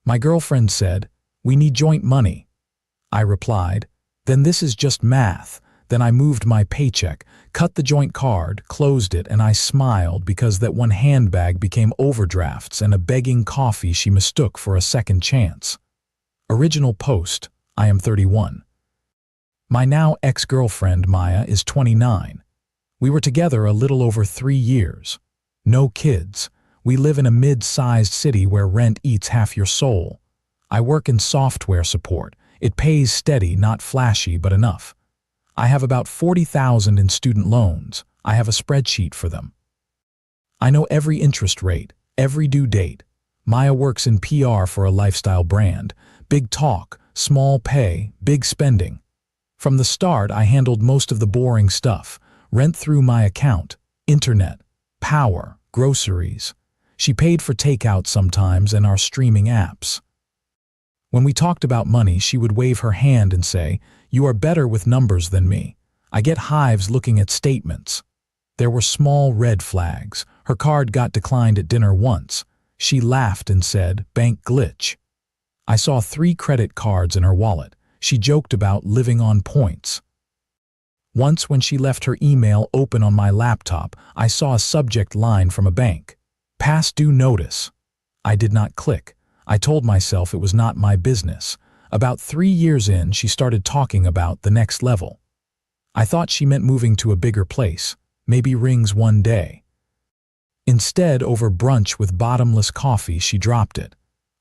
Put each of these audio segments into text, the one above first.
My girlfriend said, "We need joint money." I replied, "Then this is just math." Then I moved my paycheck, cut the joint card, closed it, and I smiled because that one handbag became overdrafts and a begging coffee she mistook for a second chance. Original post, I am 31. My now ex-girlfriend, Maya, is 29. We were together a little over 3 years. No kids. We live in a mid-sized city where rent eats half your soul. I work in software support. It pays steady, not flashy, but enough. I have about 40,000 in student loans. I have a spreadsheet for them. I know every interest rate, every due date. Maya works in PR for a lifestyle brand. Big talk, small pay, big spending. From the start, I handled most of the boring stuff. Rent through my account, internet, power, groceries. She paid for takeout sometimes and our streaming apps. When we talked about money, she would wave her hand and say, "You are better with numbers than me. I get hives looking at statements." There were small red flags. Her card got declined at dinner once. She laughed and said, "Bank glitch." I saw 3 credit cards in her wallet. She joked about living on points. Once when she left her email open on my laptop, I saw a subject line from a bank. "Past due notice." I did not click. I told myself it was not my business. About 3 years in, she started talking about the next level. I thought she meant moving to a bigger place, maybe rings one day. Instead, over brunch with bottomless coffee, she dropped it.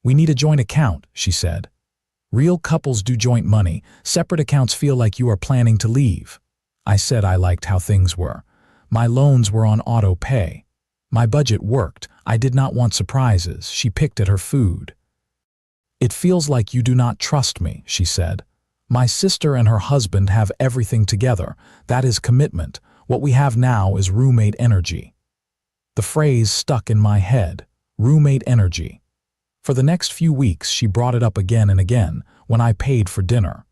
"We need a joint account," she said. "Real couples do joint money. Separate accounts feel like you are planning to leave." I said I liked how things were. My loans were on auto pay. My budget worked. I did not want surprises. She picked at her food. "It feels like you do not trust me," she said. "My sister and her husband have everything together. That is commitment. What we have now is roommate energy." The phrase stuck in my head, roommate energy. For the next few weeks, she brought it up again and again when I paid for dinner.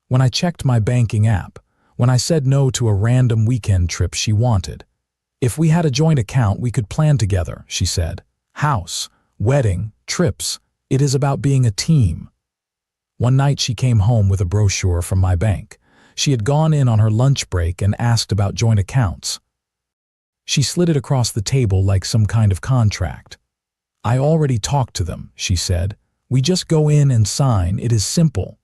When I checked my banking app, when I said no to a random weekend trip she wanted. "If we had a joint account, we could plan together," she said. "House, wedding, trips. It is about being a team." One night she came home with a brochure from my bank. She had gone in on her lunch break and asked about joint accounts. She slid it across the table like some kind of contract. "I already talked to them," she said. "We just go in and sign. It is simple."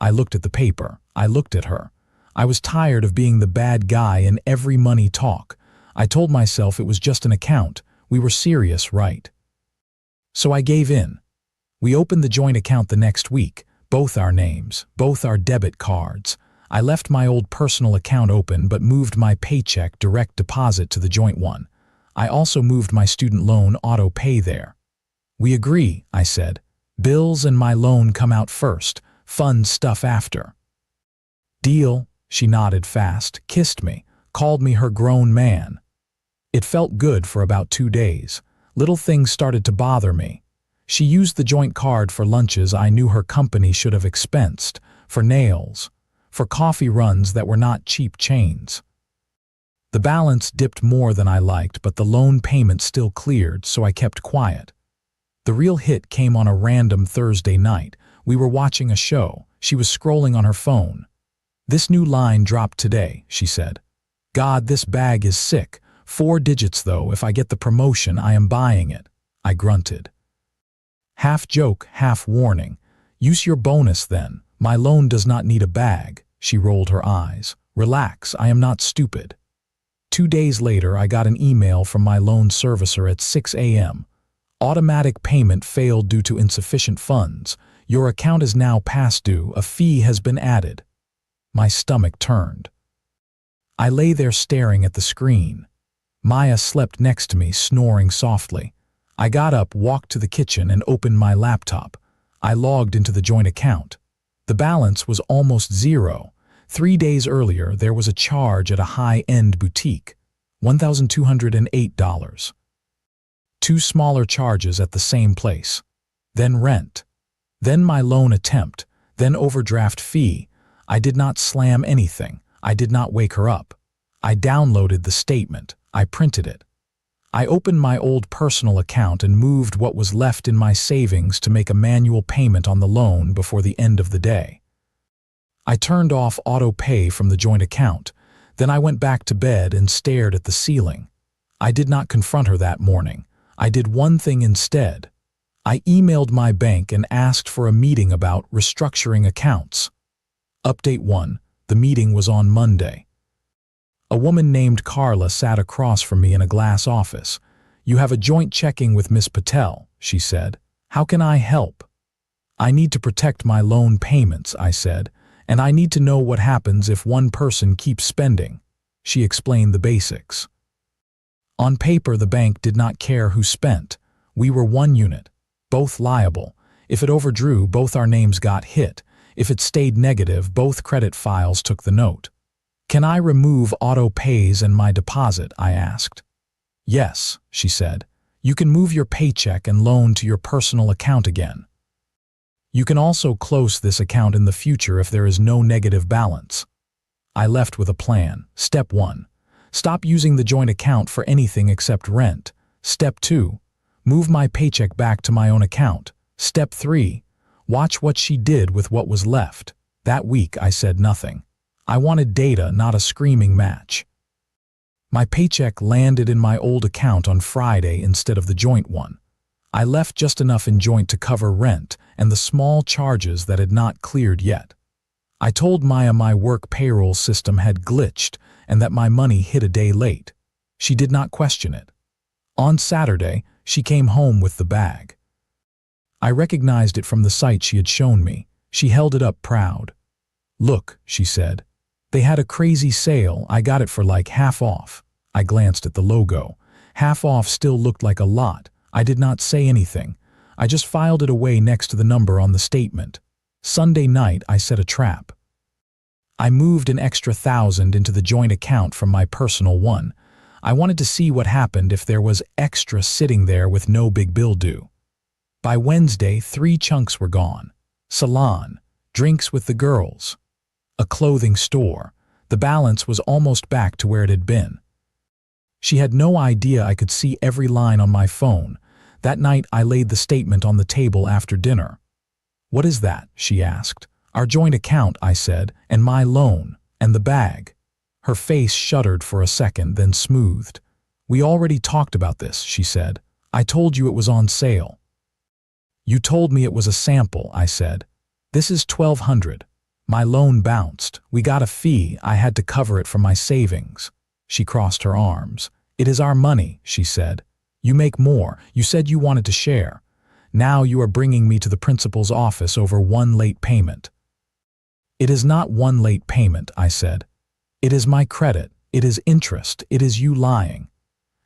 I looked at the paper. I looked at her. I was tired of being the bad guy in every money talk. I told myself it was just an account. We were serious, right? So I gave in. We opened the joint account the next week, both our names, both our debit cards. I left my old personal account open but moved my paycheck direct deposit to the joint one. I also moved my student loan auto pay there. "We agree," I said. "Bills and my loan come out first, fun stuff after." "Deal." She nodded fast, kissed me, called me her grown man. It felt good for about 2 days. Little things started to bother me. She used the joint card for lunches I knew her company should have expensed, for nails, for coffee runs that were not cheap chains. The balance dipped more than I liked, but the loan payment still cleared, so I kept quiet. The real hit came on a random Thursday night. We were watching a show. She was scrolling on her phone. "This new line dropped today," she said. "God, this bag is sick. 4 digits though. If I get the promotion, I am buying it." I grunted. Half joke, half warning. "Use your bonus then. My loan does not need a bag." She rolled her eyes. "Relax, I am not stupid." 2 days later, I got an email from my loan servicer at 6 a.m. "Automatic payment failed due to insufficient funds. Your account is now past due. A fee has been added." My stomach turned. I lay there staring at the screen. Maya slept next to me, snoring softly. I got up, walked to the kitchen, and opened my laptop. I logged into the joint account. The balance was almost zero. 3 days earlier, there was a charge at a high-end boutique, $1,208. 2 smaller charges at the same place. Then rent. Then my loan attempt. Then overdraft fee. I did not slam anything. I did not wake her up. I downloaded the statement. I printed it. I opened my old personal account and moved what was left in my savings to make a manual payment on the loan before the end of the day. I turned off auto pay from the joint account. Then I went back to bed and stared at the ceiling. I did not confront her that morning. I did one thing instead. I emailed my bank and asked for a meeting about restructuring accounts. Update 1. The meeting was on Monday. A woman named Carla sat across from me in a glass office. "You have a joint checking with Miss Patel," she said. "How can I help?" "I need to protect my loan payments," I said, "and I need to know what happens if one person keeps spending." She explained the basics. On paper, the bank did not care who spent. We were one unit, both liable. If it overdrew, both our names got hit. If it stayed negative, both credit files took the note. "Can I remove auto pays and my deposit?" I asked. "Yes," she said. "You can move your paycheck and loan to your personal account again. You can also close this account in the future if there is no negative balance." I left with a plan. Step 1. Stop using the joint account for anything except rent. Step 2. Move my paycheck back to my own account. Step 3. Watch what she did with what was left. That week, I said nothing. I wanted data, not a screaming match. My paycheck landed in my old account on Friday instead of the joint one. I left just enough in joint to cover rent and the small charges that had not cleared yet. I told Maya my work payroll system had glitched and that my money hit a day late. She did not question it. On Saturday, she came home with the bag. I recognized it from the site she had shown me. She held it up proud. "Look," she said. "They had a crazy sale. I got it for like half off." I glanced at the logo. Half off still looked like a lot. I did not say anything. I just filed it away next to the number on the statement. Sunday night, I set a trap. I moved an extra $1,000 into the joint account from my personal one. I wanted to see what happened if there was extra sitting there with no big bill due. By Wednesday, 3 chunks were gone. Salon, drinks with the girls, a clothing store. The balance was almost back to where it had been. She had no idea I could see every line on my phone. That night, I laid the statement on the table after dinner. "What is that?" she asked. "Our joint account," I said, "and my loan, and the bag." Her face shuddered for a second, then smoothed. "We already talked about this," she said. "I told you it was on sale." "You told me it was a sample," I said. "This is $1,200. My loan bounced. We got a fee. I had to cover it from my savings." She crossed her arms. "It is our money," she said. "You make more. You said you wanted to share. Now you are bringing me to the principal's office over one late payment." "It is not one late payment," I said. "It is my credit. It is interest. It is you lying.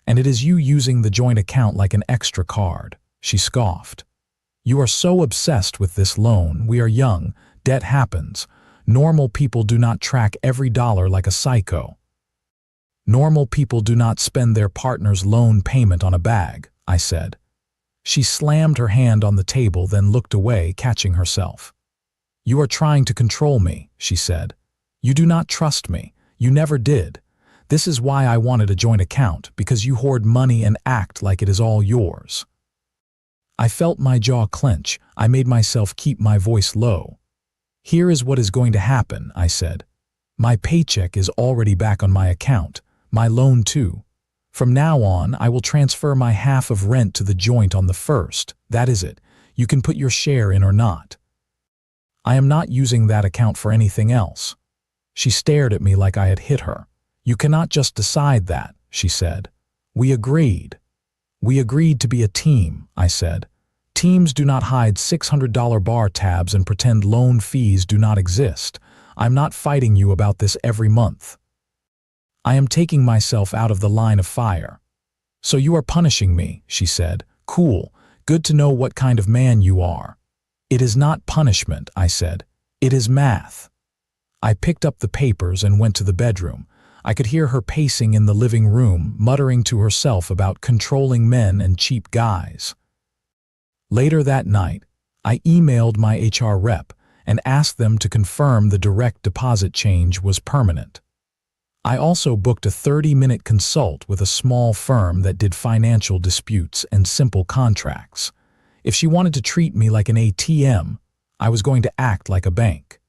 And it is you using the joint account like an extra card." She scoffed. "You are so obsessed with this loan. We are young. Debt happens. Normal people do not track every dollar like a psycho. Normal people do not spend their partner's loan payment on a bag," I said. She slammed her hand on the table, then looked away, catching herself. "You are trying to control me," she said. "You do not trust me. You never did. This is why I wanted a joint account, because you hoard money and act like it is all yours." I felt my jaw clench. I made myself keep my voice low. "Here is what is going to happen," I said. "My paycheck is already back on my account. My loan too. From now on, I will transfer my half of rent to the joint on the 1st. That is it. You can put your share in or not. I am not using that account for anything else." She stared at me like I had hit her. "You cannot just decide that," she said. "We agreed." "We agreed to be a team," I said. "Teams do not hide $600 bar tabs and pretend loan fees do not exist. I'm not fighting you about this every month. I am taking myself out of the line of fire." "So you are punishing me," she said. "Cool. Good to know what kind of man you are." "It is not punishment," I said. "It is math." I picked up the papers and went to the bedroom. I could hear her pacing in the living room, muttering to herself about controlling men and cheap guys. Later that night, I emailed my HR rep and asked them to confirm the direct deposit change was permanent. I also booked a 30-minute consult with a small firm that did financial disputes and simple contracts. If she wanted to treat me like an ATM, I was going to act like a bank.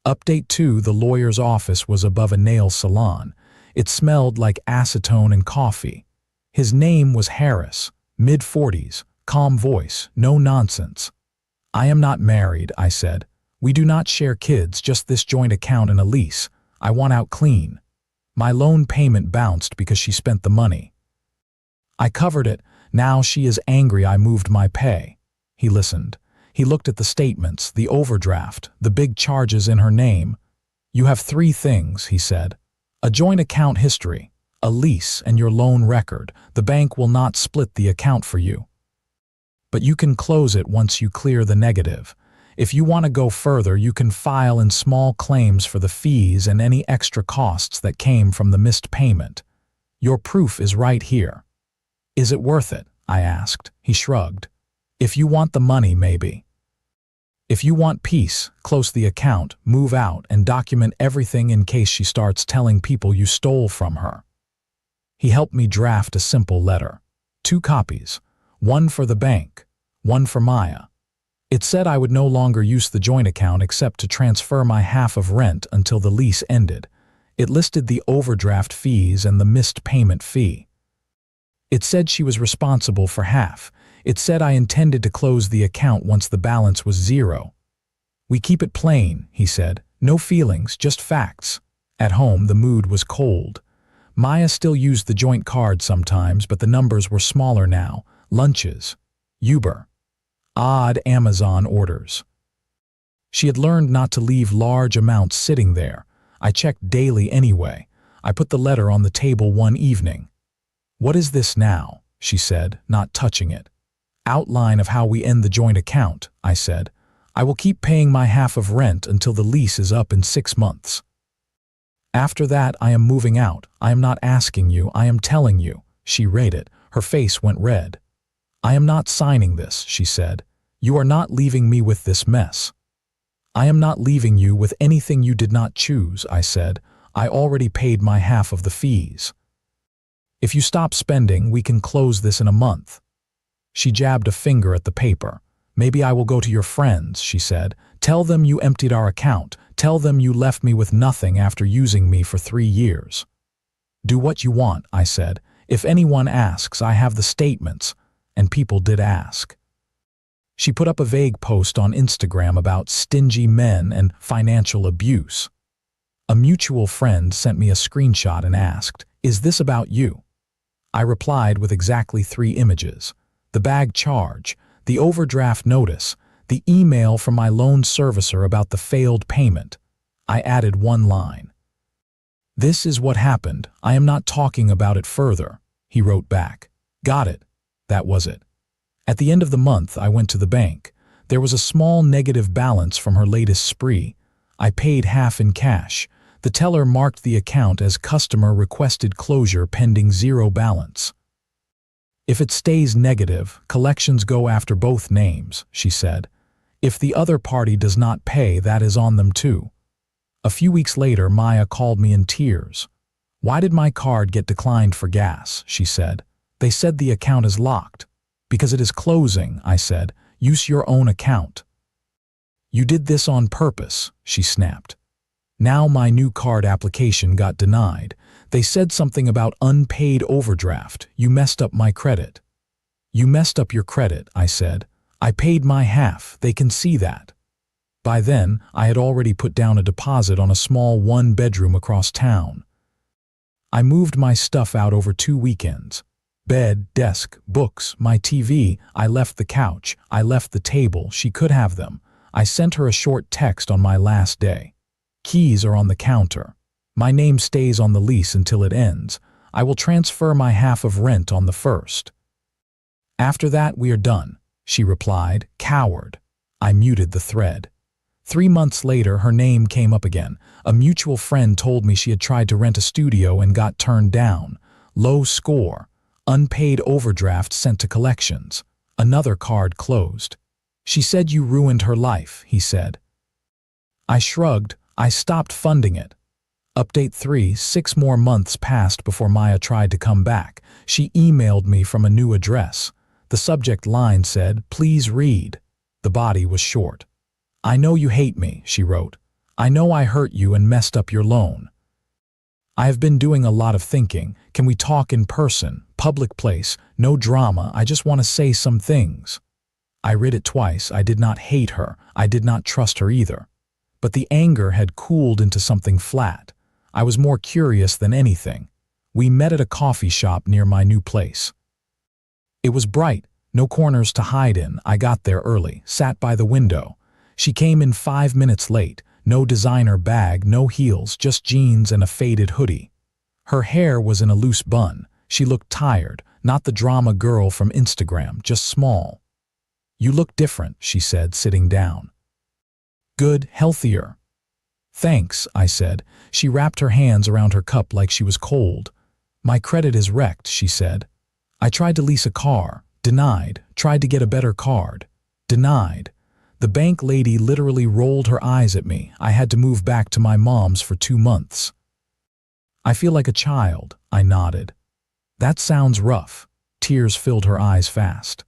Update 2: the lawyer's office was above a nail salon. It smelled like acetone and coffee. His name was Harris, mid-40s, calm voice, no nonsense. "I am not married," I said. "We do not share kids, just this joint account and a lease. I want out clean." My loan payment bounced because she spent the money. I covered it. Now she is angry I moved my pay. He listened. He looked at the statements, the overdraft, the big charges in her name. "You have 3 things," he said. "A joint account history, a lease, and your loan record. The bank will not split the account for you. But you can close it once you clear the negative. If you want to go further, you can file in small claims for the fees and any extra costs that came from the missed payment. Your proof is right here." "Is it worth it?" I asked. He shrugged. "If you want the money, maybe. If you want peace, close the account, move out, and document everything in case she starts telling people you stole from her." He helped me draft a simple letter. 2 copies, one for the bank, one for Maya. It said I would no longer use the joint account except to transfer my half of rent until the lease ended. It listed the overdraft fees and the missed payment fee. It said she was responsible for half. It said I intended to close the account once the balance was 0. "We keep it plain," he said. "No feelings, just facts." At home, the mood was cold. Maya still used the joint card sometimes, but the numbers were smaller now. Lunches. Uber. Odd Amazon orders. She had learned not to leave large amounts sitting there. I checked daily anyway. I put the letter on the table one evening. "What is this now?" she said, not touching it. "Outline of how we end the joint account," I said. "I will keep paying my half of rent until the lease is up in 6 months. After that, I am moving out. I am not asking you, I am telling you." She read it. Her face went red. "I am not signing this," she said. "You are not leaving me with this mess." "I am not leaving you with anything you did not choose," I said. "I already paid my half of the fees. If you stop spending, we can close this in a month." She jabbed a finger at the paper. "Maybe I will go to your friends," she said. "Tell them you emptied our account. Tell them you left me with nothing after using me for 3 years." "Do what you want," I said. "If anyone asks, I have the statements." And people did ask. She put up a vague post on Instagram about stingy men and financial abuse. A mutual friend sent me a screenshot and asked, "Is this about you?" I replied with exactly 3 images: the bag charge, the overdraft notice, the email from my loan servicer about the failed payment. I added one line. "This is what happened. I am not talking about it further." He wrote back, "Got it." That was it. At the end of the month, I went to the bank. There was a small negative balance from her latest spree. I paid half in cash. The teller marked the account as customer requested closure pending 0 balance. "If it stays negative, collections go after both names," she said. "If the other party does not pay, that is on them too." A few weeks later, Maya called me in tears. "Why did my card get declined for gas?" she said. "They said the account is locked." "Because it is closing," I said. "Use your own account." "You did this on purpose," she snapped. Now my new card application got denied. They said something about unpaid overdraft. "You messed up my credit." "You messed up your credit," I said. "I paid my half. They can see that." By then, I had already put down a deposit on a small 1-bedroom across town. I moved my stuff out over 2 weekends. Bed, desk, books, my TV. I left the couch. I left the table. She could have them. I sent her a short text on my last day. "Keys are on the counter. My name stays on the lease until it ends. I will transfer my half of rent on the 1st. After that, we are done," she replied. Coward. I muted the thread. 3 months later, her name came up again. A mutual friend told me she had tried to rent a studio and got turned down. Low score. Unpaid overdraft sent to collections. Another card closed. "She said you ruined her life," he said. I shrugged. I stopped funding it. Update 3, 6 more months passed before Maya tried to come back. She emailed me from a new address. The subject line said, "Please read." The body was short. "I know you hate me," she wrote. "I know I hurt you and messed up your loan. I have been doing a lot of thinking. Can we talk in person, public place, no drama, I just want to say some things." I read it twice. I did not hate her. I did not trust her either. But the anger had cooled into something flat. I was more curious than anything. We met at a coffee shop near my new place. It was bright, no corners to hide in. I got there early, sat by the window. She came in 5 minutes late. No designer bag, no heels, just jeans and a faded hoodie. Her hair was in a loose bun. She looked tired, not the drama girl from Instagram, just small. "You look different," she said, sitting down. "Good, healthier." "Thanks," I said. She wrapped her hands around her cup like she was cold. "My credit is wrecked," she said. "I tried to lease a car, denied. Tried to get a better card, denied. The bank lady literally rolled her eyes at me. I had to move back to my mom's for 2 months." "I feel like a child," I nodded. "That sounds rough." Tears filled her eyes fast.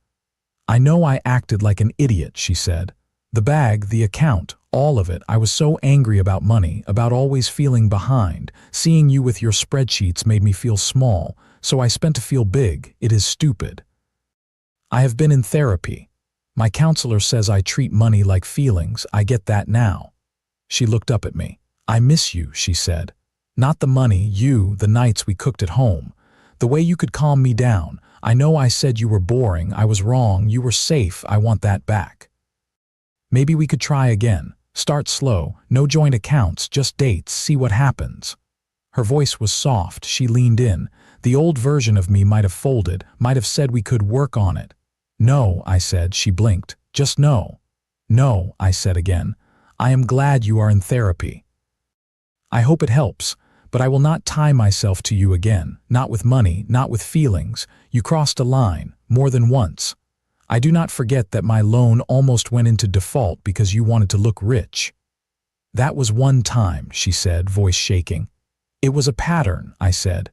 "I know I acted like an idiot," she said. "The bag, the account, all of it. I was so angry about money, about always feeling behind. Seeing you with your spreadsheets made me feel small, so I spent to feel big. It is stupid. I have been in therapy. My counselor says I treat money like feelings. I get that now." She looked up at me. "I miss you," she said. "Not the money, you, the nights we cooked at home. The way you could calm me down. I know I said you were boring. I was wrong. You were safe. I want that back. Maybe we could try again. Start slow. No joint accounts, just dates. See what happens." Her voice was soft. She leaned in. The old version of me might have folded, might have said we could work on it. "No," I said. She blinked. "Just no." "No," I said again. "I am glad you are in therapy. I hope it helps, but I will not tie myself to you again. Not with money, not with feelings. You crossed a line, more than once. I do not forget that my loan almost went into default because you wanted to look rich." "That was one time," she said, voice shaking. "It was a pattern," I said.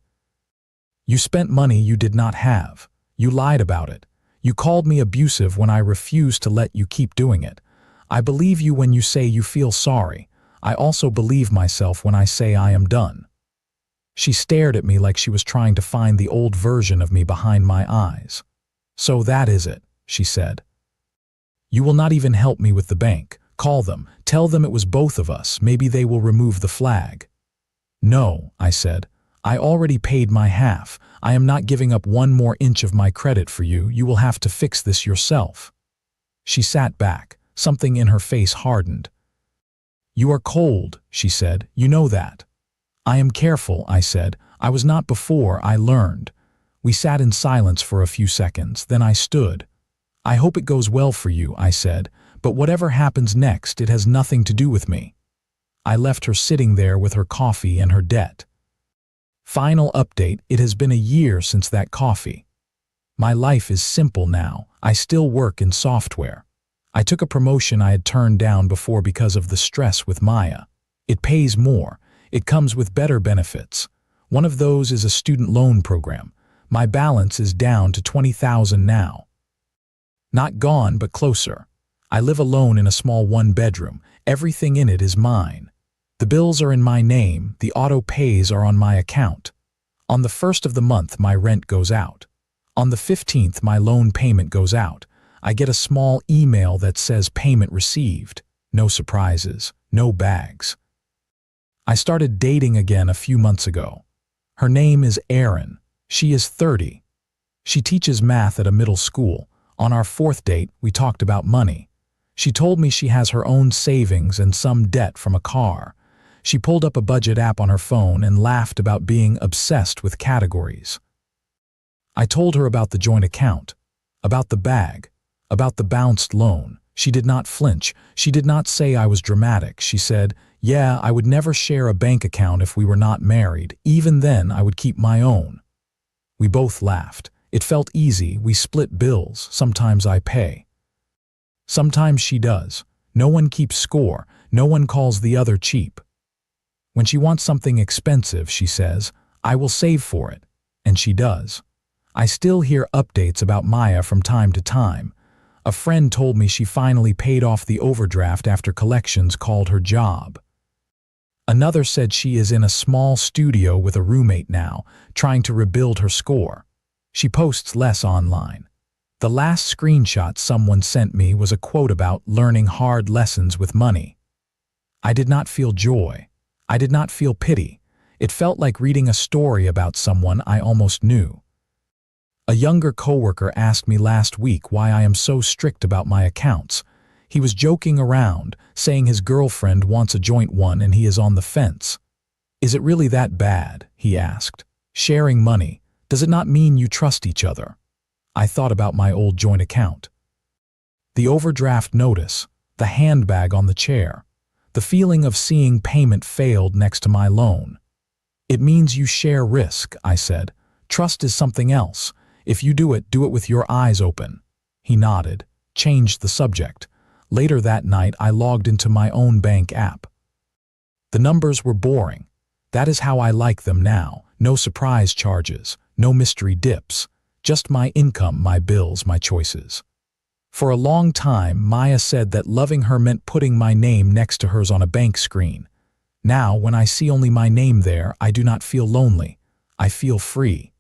"You spent money you did not have. You lied about it. You called me abusive when I refused to let you keep doing it. I believe you when you say you feel sorry. I also believe myself when I say I am done." She stared at me like she was trying to find the old version of me behind my eyes. "So that is it," she said. "You will not even help me with the bank. Call them. Tell them it was both of us. Maybe they will remove the flag." "No," I said. "I already paid my half. I am not giving up 1 more inch of my credit for you. You will have to fix this yourself." She sat back. Something in her face hardened. "You are cold," she said. "You know that." "I am careful," I said. "I was not before. I learned." We sat in silence for a few seconds. Then I stood. "I hope it goes well for you," I said. "But whatever happens next, it has nothing to do with me." I left her sitting there with her coffee and her debt. Final update: it has been a year since that coffee. My life is simple now. I still work in software. I took a promotion I had turned down before because of the stress with Maya. It pays more. It comes with better benefits. One of those is a student loan program. My balance is down to 20,000 now. Not gone, but closer. I live alone in a small 1-bedroom. Everything in it is mine. The bills are in my name. The auto pays are on my account. On the 1st of the month, my rent goes out. On the 15th, my loan payment goes out. I get a small email that says payment received. No surprises, no bags. I started dating again a few months ago. Her name is Erin. She is 30. She teaches math at a middle school. On our 4th date, we talked about money. She told me she has her own savings and some debt from a car. She pulled up a budget app on her phone and laughed about being obsessed with categories. I told her about the joint account, about the bag, about the bounced loan. She did not flinch. She did not say I was dramatic. She said, "Yeah, I would never share a bank account if we were not married. Even then, I would keep my own." We both laughed. It felt easy. We split bills. Sometimes I pay. Sometimes she does. No one keeps score. No one calls the other cheap. When she wants something expensive, she says, I will save for it. And she does. I still hear updates about Maya from time to time. A friend told me she finally paid off the overdraft after collections called her job. Another said she is in a small studio with a roommate now, trying to rebuild her score. She posts less online. The last screenshot someone sent me was a quote about learning hard lessons with money. I did not feel joy. I did not feel pity. It felt like reading a story about someone I almost knew. A younger coworker asked me last week why I am so strict about my accounts. He was joking around, saying his girlfriend wants a joint one and he is on the fence. Is it really that bad? He asked. Sharing money, does it not mean you trust each other? I thought about my old joint account. The overdraft notice, the handbag on the chair, the feeling of seeing payment failed next to my loan. It means you share risk, I said. Trust is something else. If you do it with your eyes open. He nodded, changed the subject. Later that night, I logged into my own bank app. The numbers were boring. That is how I like them now. No surprise charges, no mystery dips. Just my income, my bills, my choices. For a long time, Maya said that loving her meant putting my name next to hers on a bank screen. Now, when I see only my name there, I do not feel lonely. I feel free.